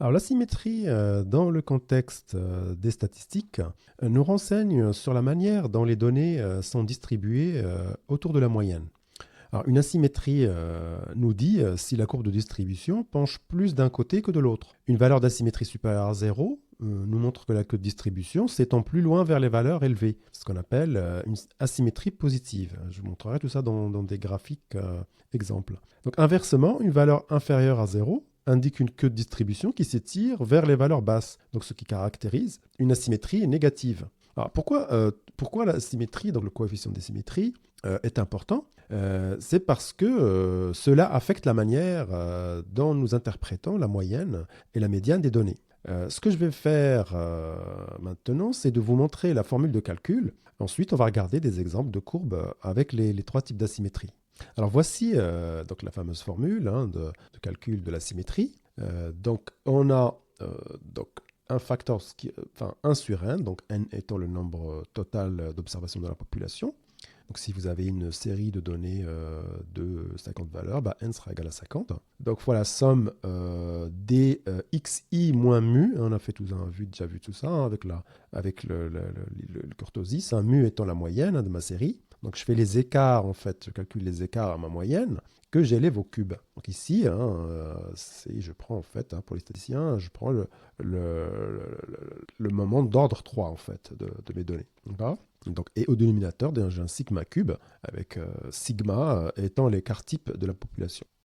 Alors, la symétrie, dans le contexte des statistiques, nous renseigne sur la manière dont les données sont distribuées autour de la moyenne. Alors, une asymétrie nous dit si la courbe de distribution penche plus d'un côté que de l'autre. Une valeur d'asymétrie supérieure à 0 nous montre que la queue de distribution s'étend plus loin vers les valeurs élevées, ce qu'on appelle une asymétrie positive. Je vous montrerai tout ça dans des graphiques exemples. Donc, inversement, une valeur inférieure à 0 indique une queue de distribution qui s'étire vers les valeurs basses, donc ce qui caractérise une asymétrie négative. Alors pourquoi la symétrie, donc le coefficient de symétrie, est important? C'est parce que cela affecte la manière dont nous interprétons la moyenne et la médiane des données. Ce que je vais faire maintenant, c'est de vous montrer la formule de calcul. Ensuite, on va regarder des exemples de courbes avec les trois types d'asymétrie. Alors voici donc la fameuse formule de calcul de la symétrie. Donc on a donc un facteur, enfin 1 sur n, donc n étant le nombre total d'observations de la population. Donc si vous avez une série de données de 50 valeurs, bah, n sera égal à 50. Donc voilà, somme des xi moins mu. On a déjà vu tout ça avec le kurtosis, mu étant la moyenne de ma série. Donc je fais les écarts, en fait, je calcule les écarts à ma moyenne, que j'élève au cube. Donc ici, je prends en fait, pour les statisticiens, je prends le moment d'ordre 3 en fait, de mes données. Donc, et au dénominateur, j'ai un sigma cube, avec sigma étant l'écart type de la population.